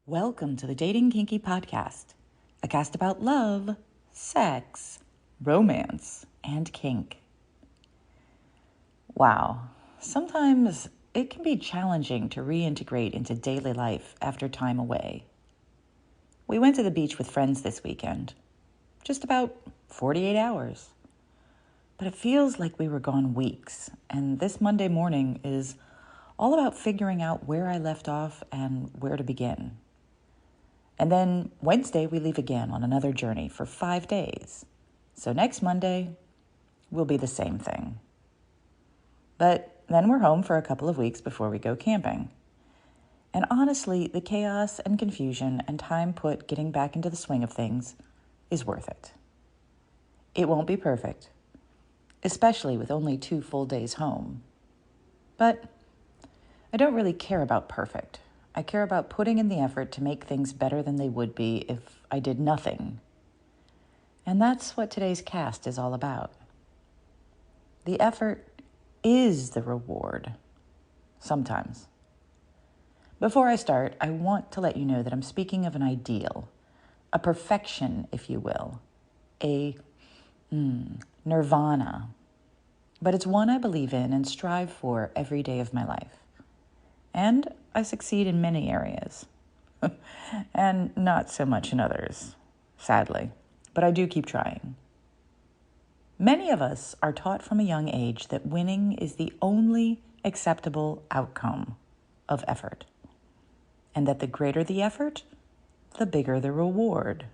Welcome to the Dating Kinky Podcast, a cast about love, sex, romance, and kink. Wow, sometimes it can be challenging to reintegrate into daily life after time away. We went to the beach with friends this weekend, just about 48 hours. But it feels like we were gone weeks, and this Monday morning is all about figuring out where I left off and where to begin. And then Wednesday, we leave again on another journey for 5 days. So next Monday will be the same thing. But then we're home for a couple of weeks before we go camping. And honestly, the chaos and confusion and time put getting back into the swing of things is worth it. It won't be perfect, especially with only 2 full days home. But I don't really care about perfect. I care about putting in the effort to make things better than they would be if I did nothing. And that's what today's cast is all about. The effort is the reward. Sometimes. Before I start, I want to let you know that I'm speaking of an ideal, a perfection, if you will, a nirvana. But it's one I believe in and strive for every day of my life. And I succeed in many areas, and not so much in others, sadly, but I do keep trying. Many of us are taught from a young age that winning is the only acceptable outcome of effort, and that the greater the effort, the bigger the reward.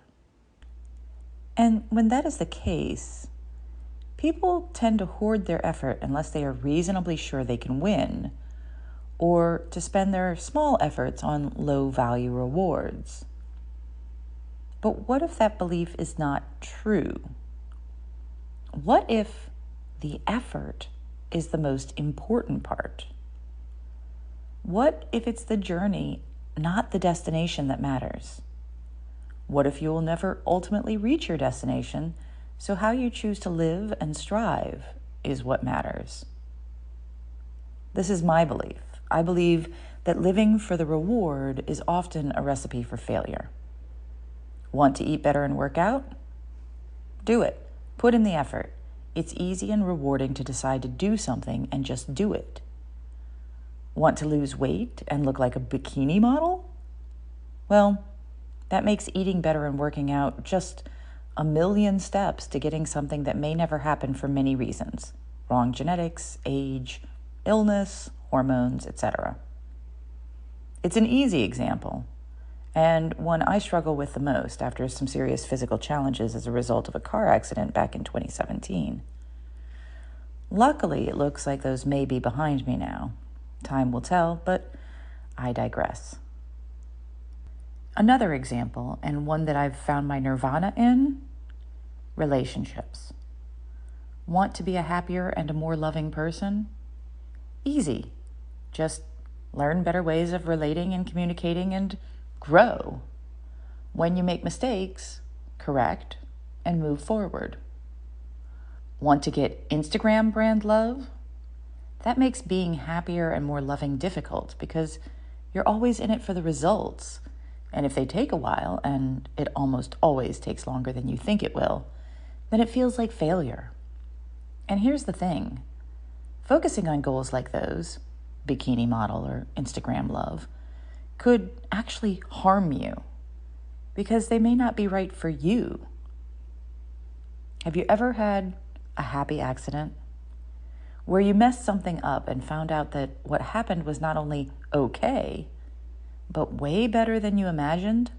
And when that is the case, people tend to hoard their effort unless they are reasonably sure they can win, or to spend their small efforts on low-value rewards. But what if that belief is not true? What if the effort is the most important part? What if it's the journey, not the destination, that matters? What if you will never ultimately reach your destination, so how you choose to live and strive is what matters? This is my belief. I believe that living for the reward is often a recipe for failure. Want to eat better and work out? Do it. Put in the effort. It's easy and rewarding to decide to do something and just do it. Want to lose weight and look like a bikini model? Well, that makes eating better and working out just a million steps to getting something that may never happen for many reasons. Wrong genetics, age, illness, hormones, etc. It's an easy example, and one I struggle with the most after some serious physical challenges as a result of a car accident back in 2017. Luckily, it looks like those may be behind me now. Time will tell, but I digress. Another example, and one that I've found my nirvana in, relationships. Want to be a happier and a more loving person? Easy. Just learn better ways of relating and communicating and grow. When you make mistakes, correct and move forward. Want to get Instagram brand love? That makes being happier and more loving difficult because you're always in it for the results. And if they take a while, and it almost always takes longer than you think it will, then it feels like failure. And here's the thing. Focusing on goals like those, bikini model or Instagram love, could actually harm you because they may not be right for you. Have you ever had a happy accident where you messed something up and found out that what happened was not only okay, but way better than you imagined?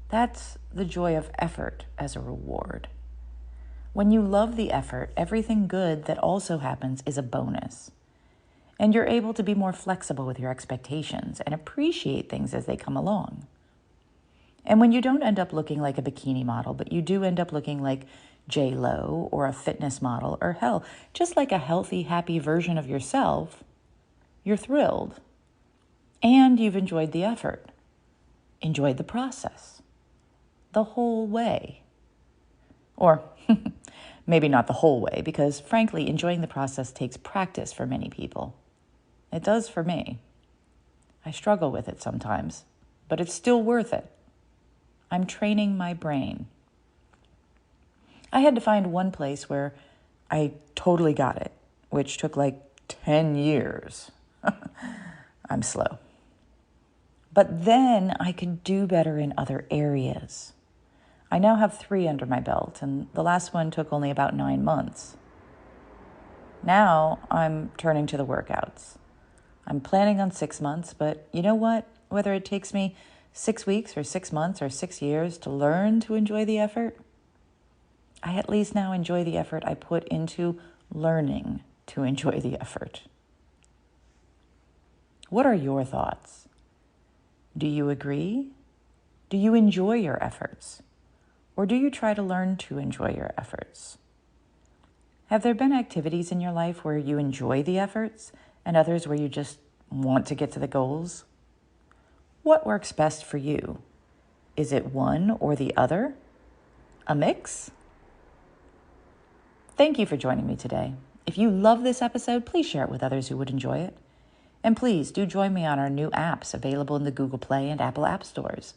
That's the joy of effort as a reward. When you love the effort, everything good that also happens is a bonus. And you're able to be more flexible with your expectations and appreciate things as they come along. And when you don't end up looking like a bikini model, but you do end up looking like J-Lo or a fitness model, or hell, just like a healthy, happy version of yourself, you're thrilled. And you've enjoyed the effort, enjoyed the process, the whole way. Or maybe not the whole way, because frankly, enjoying the process takes practice for many people. It does for me. I struggle with it sometimes, but it's still worth it. I'm training my brain. I had to find one place where I totally got it, which took like 10 years. I'm slow. But then I could do better in other areas. I now have 3 under my belt, and the last one took only about 9 months. Now I'm turning to the workouts. I'm planning on 6 months, but you know what? Whether it takes me 6 weeks or 6 months or 6 years to learn to enjoy the effort, I at least now enjoy the effort I put into learning to enjoy the effort. What are your thoughts? Do you agree? Do you enjoy your efforts? Or do you try to learn to enjoy your efforts? Have there been activities in your life where you enjoy the efforts and others where you just want to get to the goals? What works best for you? Is it one or the other? A mix? Thank you for joining me today. If you love this episode, please share it with others who would enjoy it. And please do join me on our new apps available in the Google Play and Apple App Stores.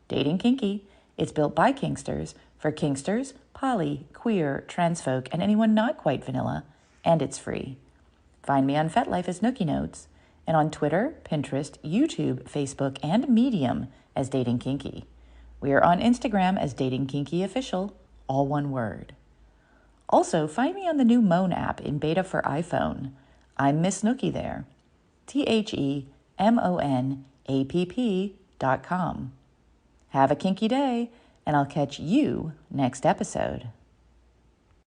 Dating Kinky. It's built by Kinksters for Kinksters, poly, queer, trans folk, and anyone not quite vanilla, and it's free. Find me on FetLife as Nookie Notes, and on Twitter, Pinterest, YouTube, Facebook, and Medium as Dating Kinky. We are on Instagram as Dating Kinky Official, all one word. Also, find me on the new Moan app in beta for iPhone. I'm Miss Nookie there. TheMonapp.com. Have a kinky day, and I'll catch you next episode.